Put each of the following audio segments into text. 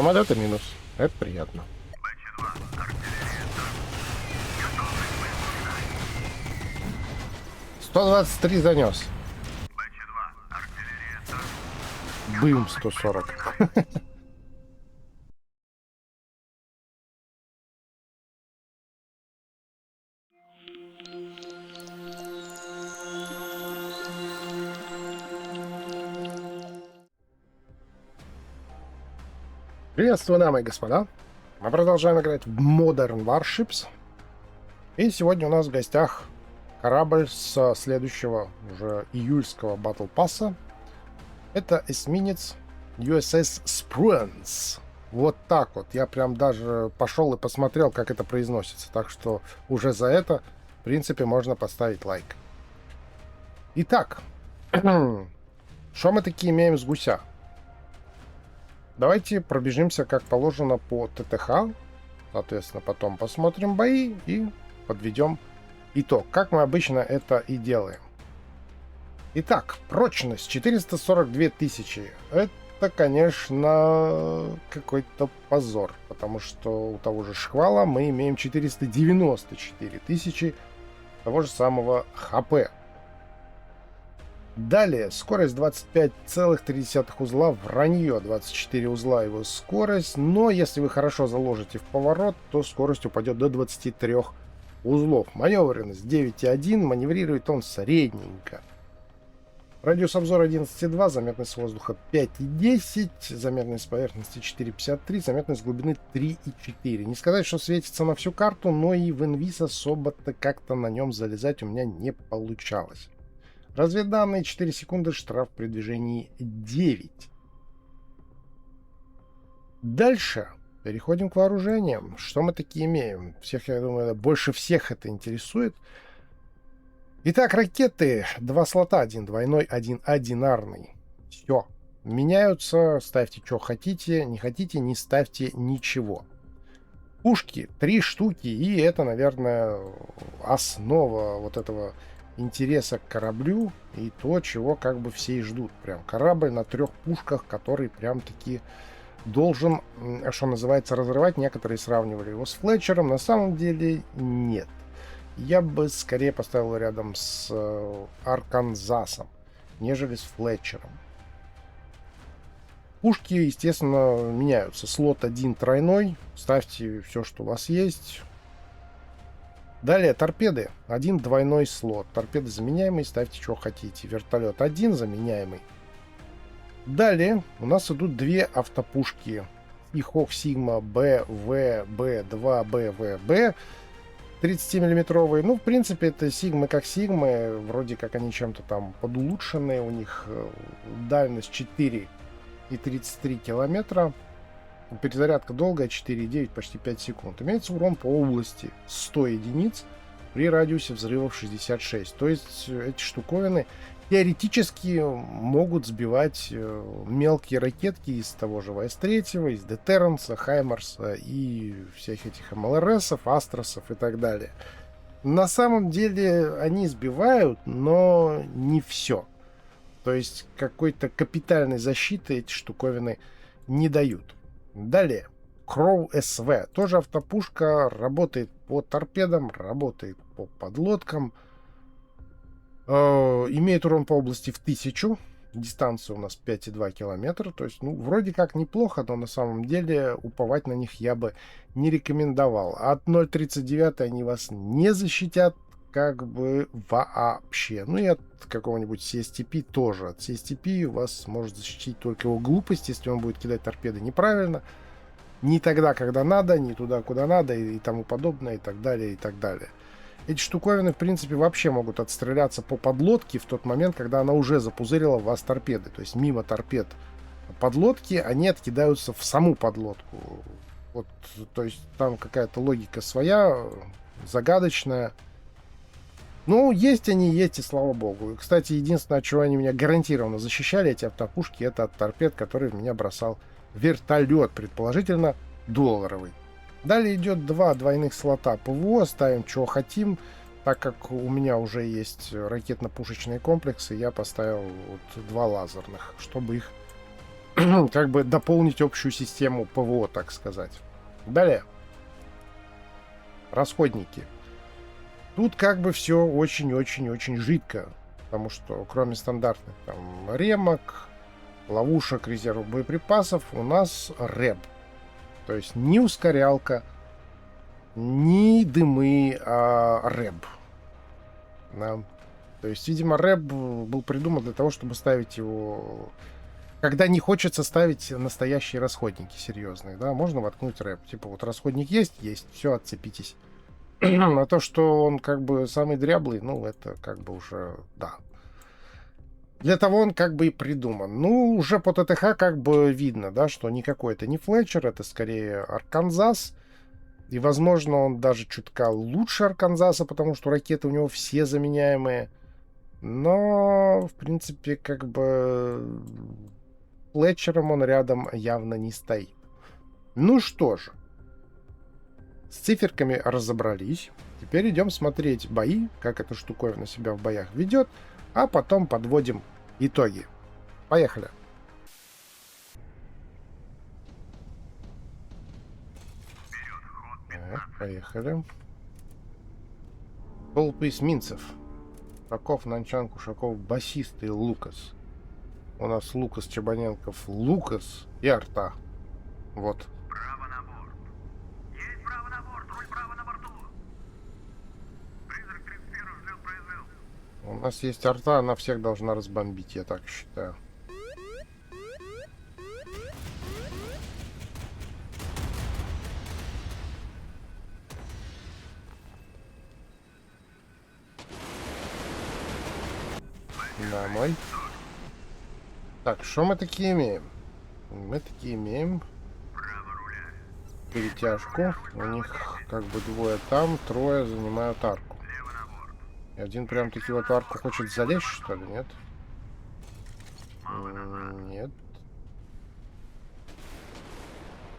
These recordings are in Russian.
Самолеты минус. Это приятно. 123 занес. Бым 140. Приветствую, дамы и господа. Мы продолжаем играть в Modern Warships. И сегодня у нас в гостях корабль с следующего уже июльского Battle Pass. Это эсминец USS Spruance. Вот так вот. Я прям даже пошел и посмотрел, как это произносится. Так что уже за это, в принципе, можно поставить лайк. Итак, что мы такие имеем с гуся? Давайте пробежимся, как положено, по ТТХ. Соответственно, потом посмотрим бои и подведем итог. Как мы обычно это и делаем. Итак, прочность 442 тысячи. Это, конечно, какой-то позор. Потому что у того же шквала мы имеем 494 тысячи того же самого ХП. Далее, скорость 25,3 узла, вранье, 24 узла его скорость, но если вы хорошо заложите в поворот, то скорость упадет до 23 узлов. Маневренность 9,1, маневрирует он средненько. Радиус обзора 11,2, заметность воздуха 5,10, заметность поверхности 4,53, заметность глубины 3,4. Не сказать, что светится на всю карту, но и в инвиз особо-то как-то на нем залезать у меня не получалось. Разведданные 4 секунды, штраф при движении 9. Дальше переходим к вооружениям. Что мы такие имеем? Всех, я думаю, больше всех это интересует. Итак, ракеты. 2 слота, один двойной, один одинарный. Все. Меняются. Ставьте, что хотите. Не хотите, не ставьте ничего. Пушки 3 штуки. И это, наверное, основа вот этого интереса к кораблю и то, чего как бы все и ждут. Прям корабль на 3 пушках, который прям таки должен, что называется, разрывать. Некоторые сравнивали его с Флетчером. На самом деле нет. Я бы скорее поставил рядом с Арканзасом, нежели с Флетчером. Пушки, естественно, меняются. Слот 1 тройной. Ставьте все, что у вас есть. Далее торпеды. 1 двойной слот. Торпеды заменяемые. Ставьте, что хотите. Вертолет 1 заменяемый. Далее у нас идут 2 автопушки. Seahawk Sigma BVB2 BVB. 30-миллиметровые. Ну, в принципе, это Сигмы как Сигмы. Вроде как они чем-то там подулучшенные. У них дальность 4 и 33 километра. Перезарядка долгая, 4,9, почти 5 секунд. Имеется урон по области 100 единиц при радиусе взрывов 66. То есть эти штуковины теоретически могут сбивать мелкие ракетки из того же ВС-3, из Детерренса, Хаймарса и всех этих МЛРСов, Астросов и так далее. На самом деле они сбивают, но не все. То есть какой-то капитальной защиты эти штуковины не дают. Далее, Crow SV. Тоже автопушка, работает по торпедам, работает по подлодкам. Имеет урон по области в 1000. Дистанция у нас 5,2 километра. То есть, ну, вроде как неплохо, но на самом деле уповать на них я бы не рекомендовал. От 0.39 они вас не защитят как бы вообще. Ну и от какого-нибудь CSTP тоже. От CSTP вас может защитить только его глупость, если он будет кидать торпеды неправильно. Не тогда, когда надо, не туда, куда надо и тому подобное, и так далее, и так далее. Эти штуковины, в принципе, вообще могут отстреляться по подлодке в тот момент, когда она уже запузырила в вас торпеды. То есть мимо торпед подлодки они откидаются в саму подлодку. Вот, то есть там какая-то логика своя, загадочная. Ну, есть они, есть, и слава богу. И, кстати, единственное, от чего они меня гарантированно защищали, эти автопушки, это от торпед, которые в меня бросал вертолет, предположительно долларовый. Далее идет 2 двойных слота ПВО, ставим, чего хотим. Так как у меня уже есть ракетно-пушечные комплексы, я поставил вот 2 лазерных, чтобы их как бы дополнить общую систему ПВО, так сказать. Далее. Расходники. Тут как бы все очень-очень-очень жидко, потому что кроме стандартных там ремок, ловушек, резервов боеприпасов, у нас рэп. То есть не ускорялка, не дымы, а рэп. Да. То есть, видимо, рэп был придуман для того, чтобы ставить его... Когда не хочется ставить настоящие расходники серьезные, да, можно воткнуть рэп. Типа вот расходник есть, все, отцепитесь. А то, что он как бы самый дряблый, ну, это как бы уже, да. Для того он как бы и придуман. Ну, уже по ТТХ как бы видно, да, что никакой это не Флетчер, это скорее Арканзас. И, возможно, он даже чутка лучше Арканзаса, потому что ракеты у него все заменяемые. Но, в принципе, как бы Флетчером он рядом явно не стоит. Ну что же, с циферками разобрались. Теперь идем смотреть бои, как эта штуковина себя в боях ведет, а потом подводим итоги. Поехали. Так, поехали. Толпы эсминцев. Ушаков, Нанчан, Кушаков, басист и Лукас. У нас Лукас, Чебаненков, Лукас и Арта. Вот. Право на борт. Есть право на борт. Руль право на борту. Призрак 31 ждет произвел. У нас есть Арта, она всех должна разбомбить, я так считаю. Домой. Так, что мы такие имеем? Мы такие имеем Право руля. перетяжку. У них как бы двое там, трое занимают арку. Лево на борт. И один прям таки в эту арку хочет залезть, что ли, нет? Нет.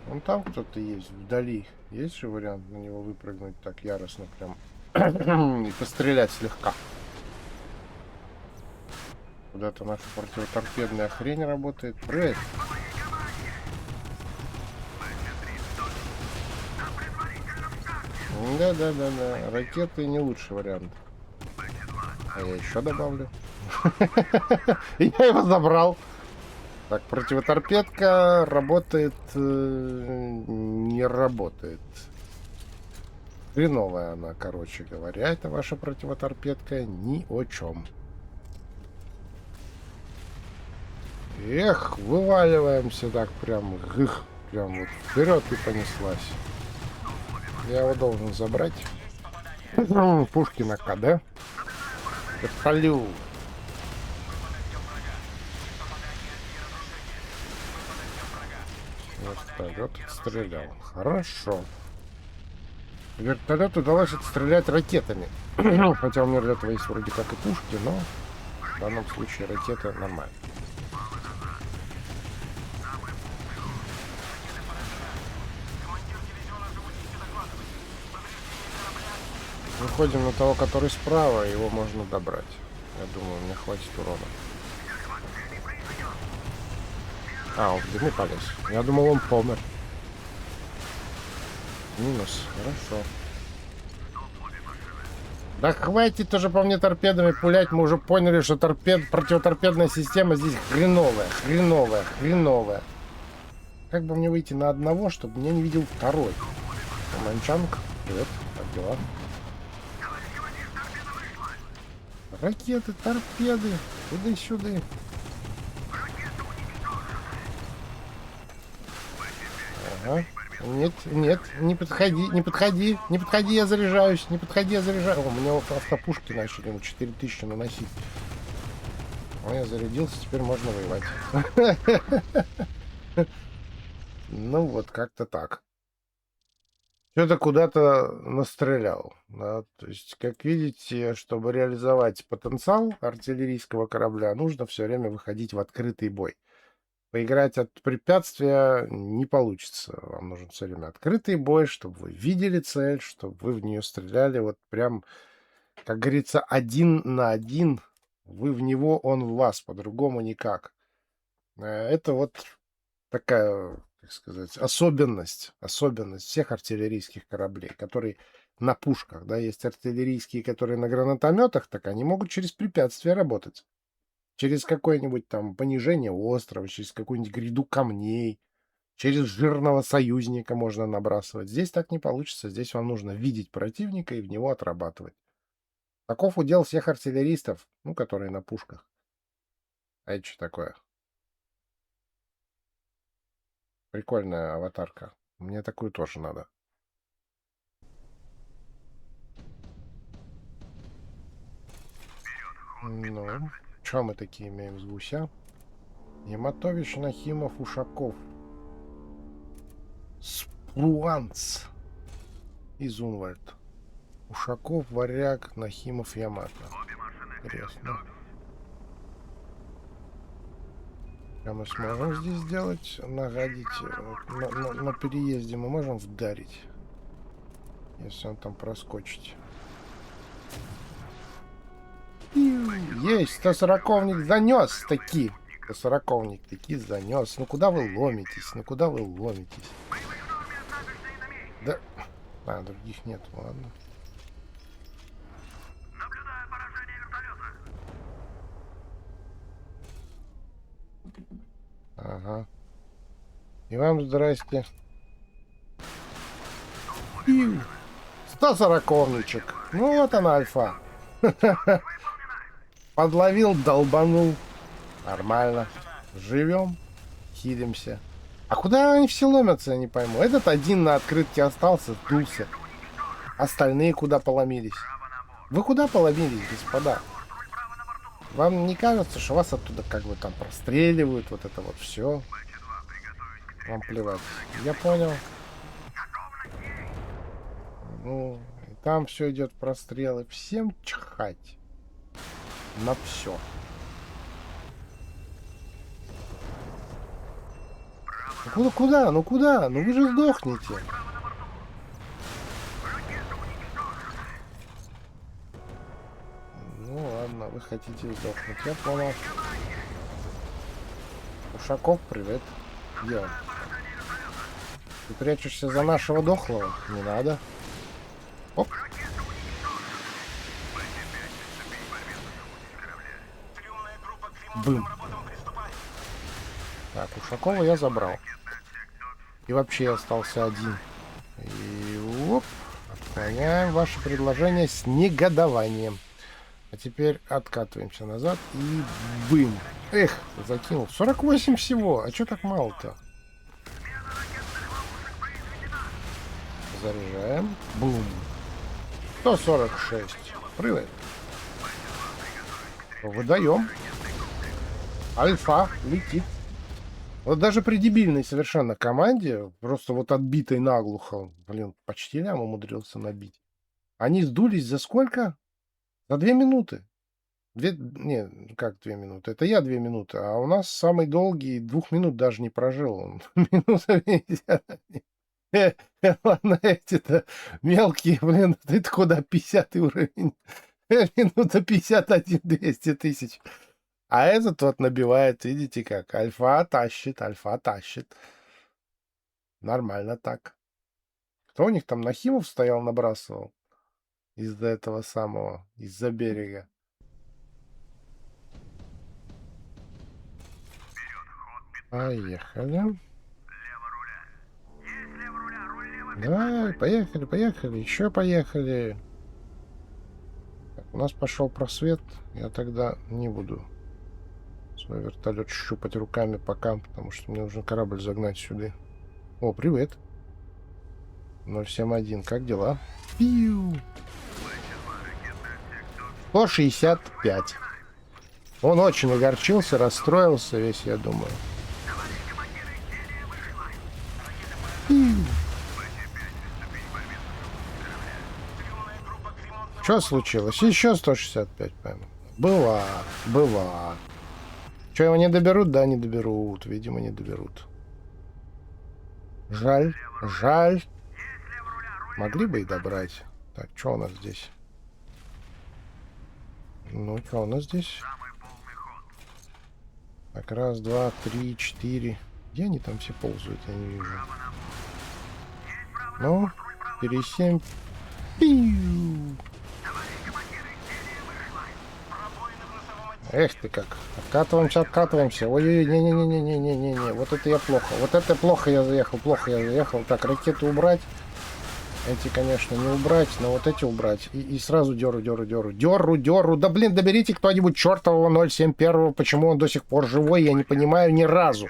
Вон там кто-то есть, вдали. Есть же вариант на него выпрыгнуть так яростно прям и пострелять слегка. Куда-то наша противоторпедная хрень работает. Привет. Да. Ракеты не лучший вариант. А я еще добавлю. Я его забрал. Так, противоторпедка работает... не работает. Хреновая она, короче говоря. Это ваша противоторпедка ни о чем. Эх, вываливаемся так прям. Прям вот вперед и понеслась. Я его должен забрать. Пушки на КД. Халю. Вертолет отстрелял. Хорошо. Вертолет удалось отстрелять ракетами. Хотя у меня для этого есть вроде как и пушки, но в данном случае ракеты нормально. Выходим на того, который справа, его можно добрать. Я думаю, мне хватит урона. А, он в дымы полез. Я думал, он помер. Минус. Хорошо. Да хватит уже по мне торпедами пулять. Мы уже поняли, что противоторпедная система здесь хреновая. Как бы мне выйти на одного, чтобы меня не видел второй? Манчанг, привет, как дела? Ракеты, торпеды, туда-сюда. Ага. Нет, не подходи, я заряжаюсь, не подходи, я заряжаюсь. О, у меня автопушки начали на 4000 наносить. О, я зарядился, теперь можно воевать. Ну вот, как-то так. Что-то куда-то настрелял. Да? То есть, как видите, чтобы реализовать потенциал артиллерийского корабля, нужно все время выходить в открытый бой. Поиграть от препятствия не получится. Вам нужен все время открытый бой, чтобы вы видели цель, чтобы вы в нее стреляли. Вот прям, как говорится, 1 на 1. Вы в него, он в вас. По-другому никак. Это вот такая, как сказать, особенность всех артиллерийских кораблей, которые на пушках, да, есть артиллерийские, которые на гранатометах, так они могут через препятствия работать. Через какое-нибудь там понижение острова, через какую-нибудь гряду камней, через жирного союзника можно набрасывать. Здесь так не получится. Здесь вам нужно видеть противника и в него отрабатывать. Таков удел всех артиллеристов, ну, которые на пушках. А это что такое? Прикольная аватарка. Мне такую тоже надо. Ну, что мы такие имеем с гуся? Яматович, Нахимов, Ушаков. Спруанц. И Зунвальд. Ушаков, Варяг, Нахимов, Ямато. Интересно. А мы сможем здесь сделать, нагадить, на переезде мы можем вдарить, если он там проскочит. Есть, 140-ник занес таки. 140-ник таки занес. Ну куда вы ломитесь? Ну куда вы ломитесь? Да. А, других нет, ладно. Наблюдаю поражение вертолета. Ага. И вам здрасте. 140-ничек. Ну вот она, альфа. Подловил, долбанул. Нормально. Живем. Хилимся. А куда они все ломятся, я не пойму. Этот один на открытке остался, сдулся. Остальные куда поломились? Вы куда поломились, господа? Вам не кажется, что вас оттуда как бы там простреливают, вот это вот все? Вам плевать. Я понял. Ну, и там все идет прострелы. Всем чихать. На все. Ну куда? Ну куда? Ну вы же сдохнете. Ну ладно, вы хотите сдохнуть. Я понял. Ушаков, привет. Где он? Ты прячешься за нашего дохлого? Не надо. Оп. Бым. Так, Ушакова я забрал. И вообще остался один. И оп. Отклоняем ваше предложение с негодованием. А теперь откатываемся назад и бым. Эх, закинул. 48 всего. А что так мало-то? Заряжаем. Бум. 146. Привет. Выдаем. Альфа летит. Вот даже при дебильной совершенно команде, просто вот отбитой наглухо, блин, почти лям умудрился набить. Они сдулись за сколько? За 2 минуты. Не, как 2 минуты? Это я 2 минуты, а у нас самый долгий 2 минут даже не прожил. Он минута 50. Ладно, эти-то мелкие, блин, ты куда 50 уровень? Минута 51, 200 тысяч. А этот вот набивает, видите как, альфа тащит, альфа тащит. Нормально так. Кто у них там, Нахимов стоял, набрасывал? Из-за этого самого, из-за берега. Поехали. Давай, поехали, поехали, еще поехали. Так, у нас пошел просвет. Я тогда не буду свой вертолет щупать руками пока, потому что мне нужно корабль загнать сюда. О, привет. 071, как дела? Пиу. 165. Он очень огорчился, расстроился весь, я думаю. Пиу. Что случилось? Еще 165, по-моему. Была. Что, его не доберут? Да, не доберут. Видимо, не доберут. Жаль. Могли бы и добрать. Так, что у нас здесь? Ну, что у нас здесь? Так, раз, два, три, четыре. Где они там все ползают, я не вижу. Ну, пересем. Пиу. Эх ты как. Откатываемся, откатываемся. Ой-ой-ой, не-не-не-не-не-не-не. Вот это я плохо. Вот это плохо я заехал, плохо я заехал. Так, ракеты убрать. Эти, конечно, не убрать, но вот эти убрать. И сразу деру. Да блин, доберите кто-нибудь чертового 071. Почему он до сих пор живой, я не понимаю ни разу.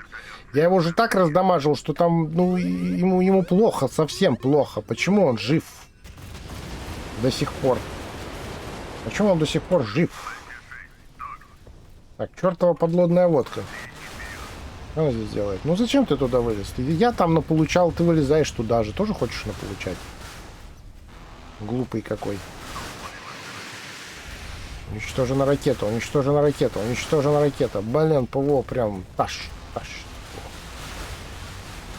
Я его уже так раздамажил, что там, ну, ему плохо, совсем плохо. Почему он жив до сих пор? Почему он до сих пор жив? Так, чертова подлодная водка. Что он здесь делает? Ну зачем ты туда вылез? Я там наполучал, ты вылезаешь туда же. Тоже хочешь наполучать? Глупый какой. Уничтожена ракета, уничтожена ракета, уничтожена ракета. Блин, ПВО прям таш.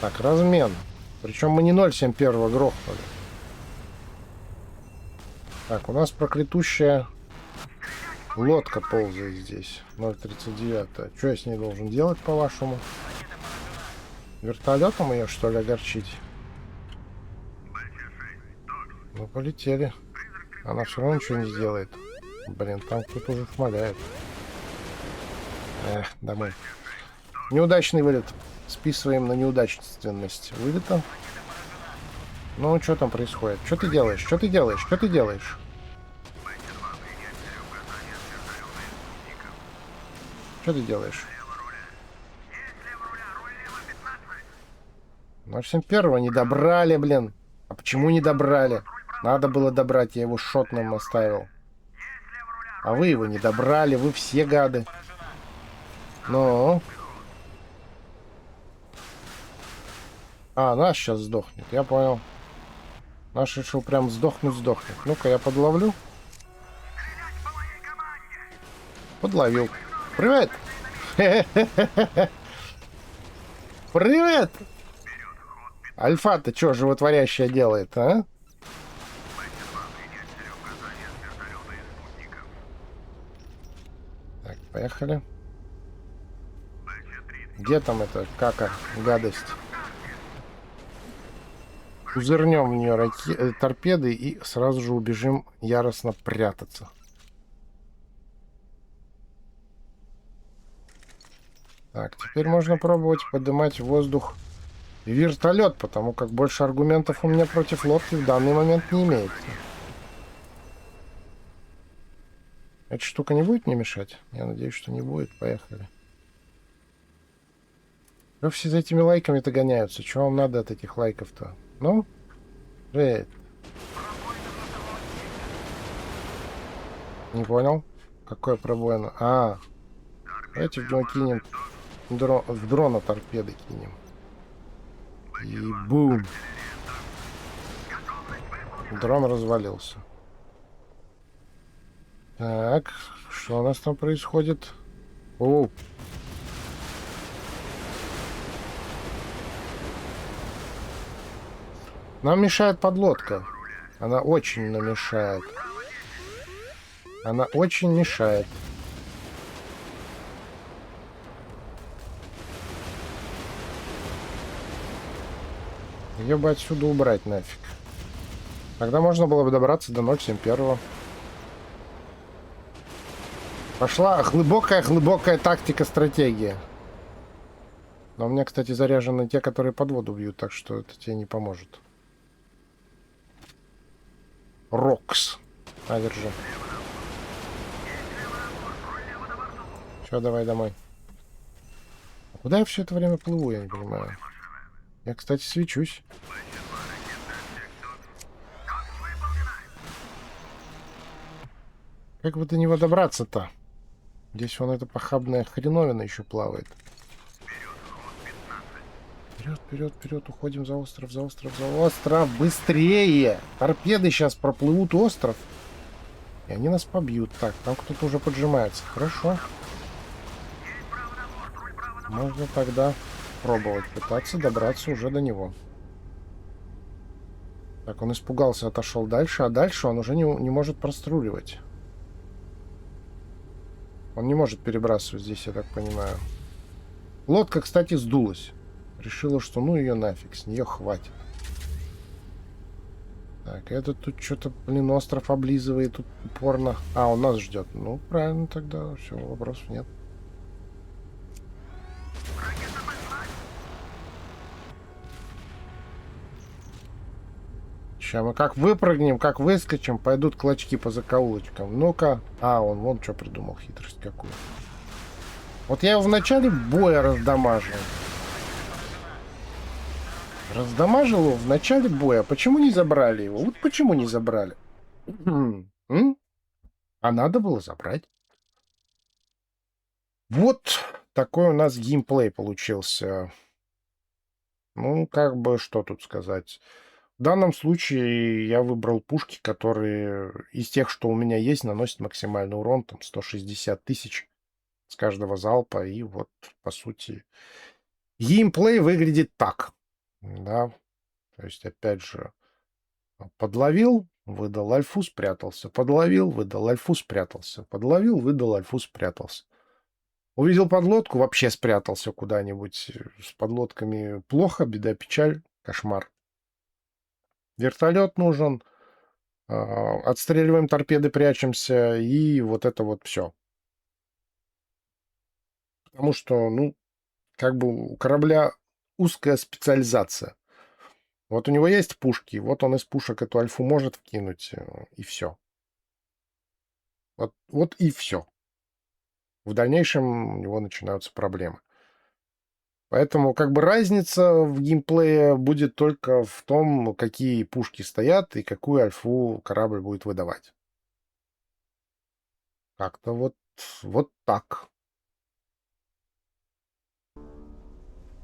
Так, размен. Причем мы не 071 грохнули. Так, у нас проклятущая лодка ползает здесь. 039. Что я с ней должен делать, по-вашему? Вертолетом ее, что ли, огорчить? Ну, полетели. Она все равно ничего не сделает. Блин, там кто-то уже шмаляет. Эх, домой. Неудачный вылет. Списываем на неудачственность вылета. Ну, что там происходит? Что ты делаешь? Что ты делаешь? Что ты делаешь? Что ты делаешь? 071 не добрали, блин. А почему не добрали? Надо было добрать, я его шотным оставил. А вы его не добрали, вы все гады. Ну. А, наш сейчас сдохнет, я понял. Наш решил прям сдохнуть. Ну-ка, я подловлю. Подловил. Привет! Привет! Альфа-то что животворящая делает, а? Так, поехали. Где там эта кака, гадость? Узырнем в нее торпеды и сразу же убежим яростно прятаться. Так, теперь можно пробовать поднимать в воздух вертолет, потому как больше аргументов у меня против лодки в данный момент не имеется. Эта штука не будет мне мешать? Я надеюсь, что не будет. Поехали. Что все за этими лайками-то гоняются? Чего вам надо от этих лайков-то? Ну? Привет. Не понял? Какое пробоина? А, давайте в него кинем. В дрона торпеды кинем. И бум. Дрон развалился. Так, что у нас там происходит? О! Нам мешает подлодка. Она очень нам мешает. Она очень мешает. Ее бы отсюда убрать нафиг. Тогда можно было бы добраться до 071. Пошла глубокая тактика-стратегия. Но у меня, кстати, заряжены те, которые под воду бьют, так что это тебе не поможет. Рокс. А, держи. Все, давай домой. А куда я все это время плыву, я не понимаю. Я, кстати, свечусь. Как бы до него добраться-то? Здесь вон эта похабная хреновина еще плавает. Вперед, уходим за остров, за остров, быстрее! Торпеды сейчас проплывут остров, и они нас побьют. Так, там кто-то уже поджимается. Хорошо. Можно тогда пробовать пытаться добраться уже до него. Так, он испугался, отошел дальше, а дальше он уже не может проструливать. Он не может перебрасывать здесь, я так понимаю. Лодка, кстати, сдулась. решила, что ну ее нафиг, с нее хватит. Так, этот тут что-то, блин, остров облизывает тут упорно. А, он нас ждет. Ну, правильно тогда, все, вопросов нет. Сейчас мы как выпрыгнем, как выскочим, пойдут клочки по закоулочкам. Ну-ка. А, он вон что придумал, хитрость какую. Вот я его в начале боя раздамажил. Раздамажил его в начале боя. Почему не забрали его? Вот почему не забрали? А надо было забрать. Вот такой у нас геймплей получился. Ну, как бы, что тут сказать. В данном случае я выбрал пушки, которые из тех, что у меня есть, наносят максимальный урон. Там 160 тысяч с каждого залпа. И вот, по сути, геймплей выглядит так. Да. То есть, опять же, подловил, выдал альфу, спрятался. Подловил, выдал альфу, спрятался. Подловил, выдал альфу, спрятался. Увидел подлодку, вообще спрятался куда-нибудь. С подлодками плохо, беда, печаль, кошмар. Вертолет нужен. Отстреливаем торпеды, прячемся. И вот это вот все. Потому что, ну, как бы у корабля узкая специализация. Вот у него есть пушки, вот он из пушек эту альфу может вкинуть, и все. Вот и все. В дальнейшем у него начинаются проблемы. Поэтому как бы разница в геймплее будет только в том, какие пушки стоят и какую альфу корабль будет выдавать. Как-то вот так.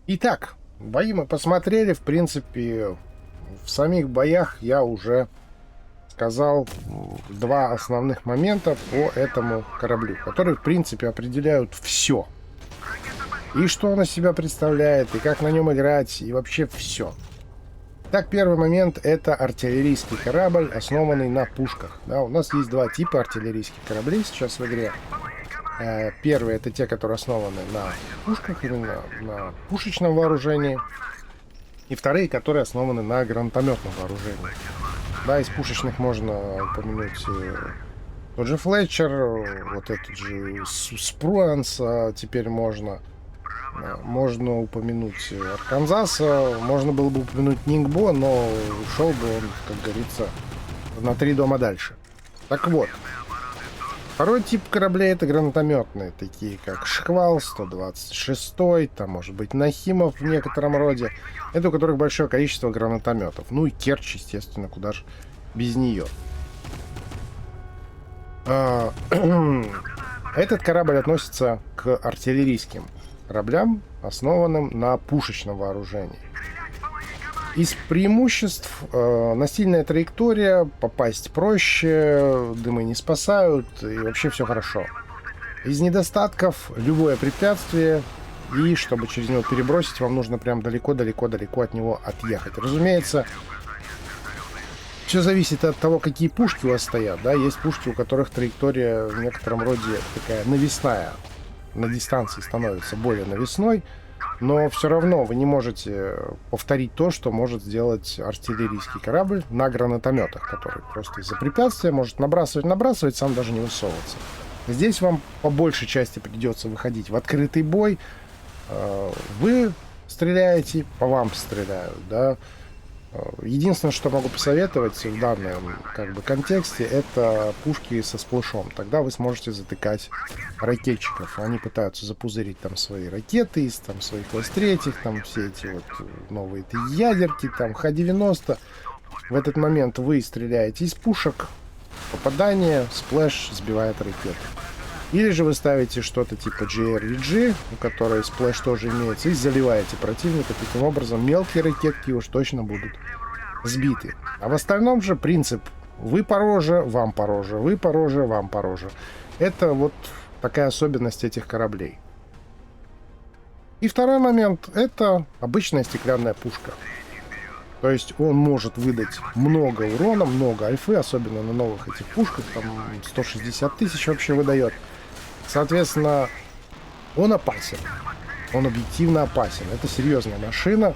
Итак, бои мы посмотрели. В принципе, в самих боях я уже сказал два основных момента по этому кораблю, которые, в принципе, определяют все. И что он из себя представляет, и как на нем играть, и вообще все. Так, первый момент — это артиллерийский корабль, основанный на пушках. Да, у нас есть два типа артиллерийских кораблей сейчас в игре. Первые — это те, которые основаны на пушках, именно на пушечном вооружении. И вторые, которые основаны на гранатометном вооружении. Да, из пушечных можно упомянуть тот же Флетчер, вот этот же Спруанс, теперь можно упомянуть Арканзаса, можно было бы упомянуть Нингбо, но ушел бы он, как говорится, на 3 дома дальше. Так вот, второй тип кораблей — это гранатометные, такие как Шквал, 126, там может быть Нахимов в некотором роде. Это у которых большое количество гранатометов. Ну и Керчь, естественно, куда же без нее. Этот корабль относится к артиллерийским кораблям, основанным на пушечном вооружении. Из преимуществ настильная траектория, попасть проще, дымы не спасают, и вообще все хорошо. Из недостатков любое препятствие, и чтобы через него перебросить, вам нужно прям далеко-далеко-далеко от него отъехать. Разумеется, все зависит от того, какие пушки у вас стоят. Да? Есть пушки, у которых траектория в некотором роде такая навесная, на дистанции становится более навесной, но все равно вы не можете повторить то, что может сделать артиллерийский корабль на гранатометах, который просто из-за препятствия может набрасывать, сам даже не высовываться. Здесь вам по большей части придется выходить в открытый бой. Вы стреляете, по вам стреляют, да. Единственное, что могу посоветовать в данном контексте, это пушки со сплэшом. Тогда вы сможете затыкать ракетчиков. Они пытаются запузырить там свои ракеты из там своих С-3, там все эти вот новые ядерки, там Х-90. В этот момент вы стреляете из пушек, попадание, сплэш сбивает ракету. Или же вы ставите что-то типа JRPG, у которой сплэш тоже имеется, и заливаете противника. Таким образом, мелкие ракетки уж точно будут сбиты. А в остальном же принцип: вы пороже, вам пороже, вы пороже, вам пороже. Это вот такая особенность этих кораблей. И второй момент — это обычная стеклянная пушка. То есть он может выдать много урона, много альфы, особенно на новых этих пушках, там 160 тысяч вообще выдает. Соответственно, он опасен. Он объективно опасен. Это серьезная машина.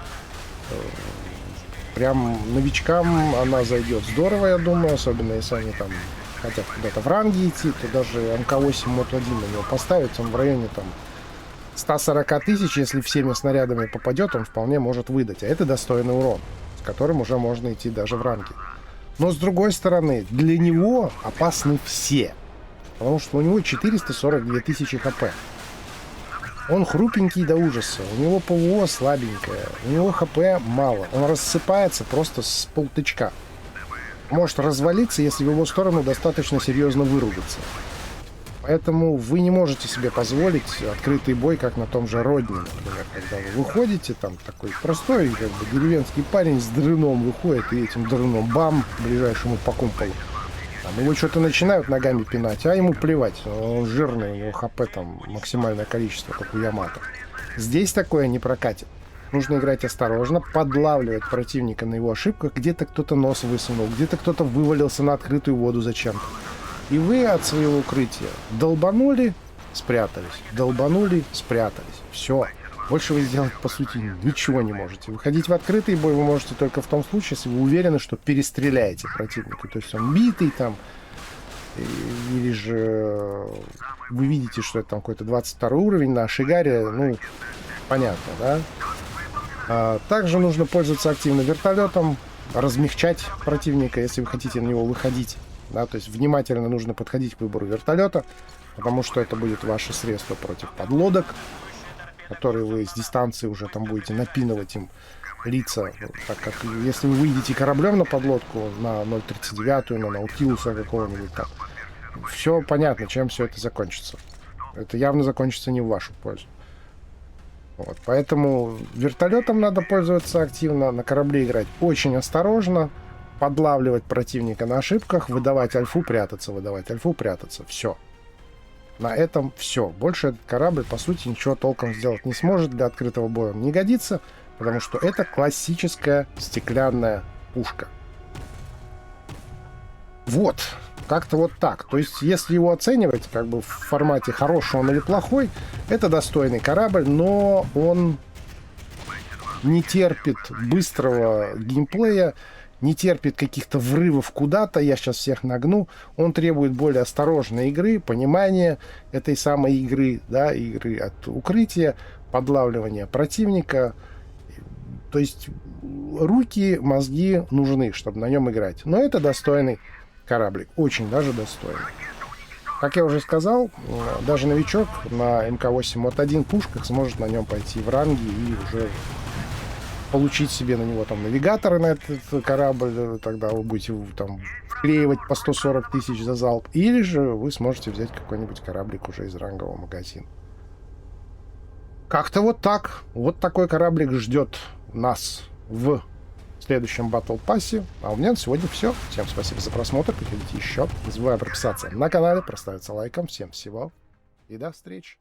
Прям новичкам она зайдет здорово, я думаю, особенно если они там хотят куда-то в ранге идти, то даже МК-8 Мод-1 на него поставить, он в районе там 140 тысяч, если всеми снарядами попадет, он вполне может выдать. А это достойный урон, с которым уже можно идти даже в ранге. Но с другой стороны, для него опасны все, потому что у него 442 тысячи хп. Он хрупенький до ужаса, у него ПВО слабенькое, у него ХП мало. Он рассыпается просто с полтычка. Может развалиться, если в его сторону достаточно серьезно выругаться. Поэтому вы не можете себе позволить открытый бой, как на том же Родне, например. Когда вы выходите, там такой простой, как бы деревенский парень с дрыном выходит, и этим дрыном бам, ближайшему по кумполу. Там его что-то начинают ногами пинать, а ему плевать. Он жирный, у него ХП там максимальное количество, как у Ямато. Здесь такое не прокатит. Нужно играть осторожно, подлавливать противника на его ошибках. Где-то кто-то нос высунул, где-то кто-то вывалился на открытую воду зачем-то. И вы от своего укрытия долбанули, спрятались. Долбанули, спрятались. Все. Больше вы сделать, по сути, ничего не можете. Выходить в открытый бой вы можете только в том случае, если вы уверены, что перестреляете противника. То есть он битый там, или же вы видите, что это там какой-то 22 уровень на Ашигаре. Ну, понятно, да? Также нужно пользоваться активно вертолетом, размягчать противника, если вы хотите на него выходить. Да? То есть внимательно нужно подходить к выбору вертолета, потому что это будет ваше средство против подлодок, которые вы с дистанции уже там будете напинывать им лица, так как если вы выйдете кораблем на подлодку, на 0.39, на Наутилуса какого-нибудь там, все понятно, чем все это закончится. Это явно закончится не в вашу пользу. Вот, поэтому вертолетом надо пользоваться активно, на корабле играть очень осторожно, подлавливать противника на ошибках, выдавать альфу, прятаться, выдавать альфу, прятаться. Все. На этом все. Больше этот корабль, по сути, ничего толком сделать не сможет. Для открытого боя он не годится, потому что это классическая стеклянная пушка. Вот. Как-то вот так. То есть, если его оценивать как бы в формате хороший он или плохой, это достойный корабль, но он не терпит быстрого геймплея, не терпит каких-то врывов куда-то, я сейчас всех нагну. Он требует более осторожной игры, понимания этой самой игры, да, игры от укрытия, подлавливания противника. То есть руки, мозги нужны, чтобы на нем играть. Но это достойный кораблик, очень даже достойный. Как я уже сказал, даже новичок на МК-8 Мод-1 пушках сможет на нем пойти в ранги и уже получить себе на него там навигаторы на этот корабль, тогда вы будете там вклеивать по 140 тысяч за залп, или же вы сможете взять какой-нибудь кораблик уже из рангового магазина. Как-то вот так. Вот такой кораблик ждет нас в следующем Battle Pass. А у меня на сегодня все. Всем спасибо за просмотр. Приходите еще. Не забываем подписаться на канале, проставиться лайком. Всем всего и до встречи.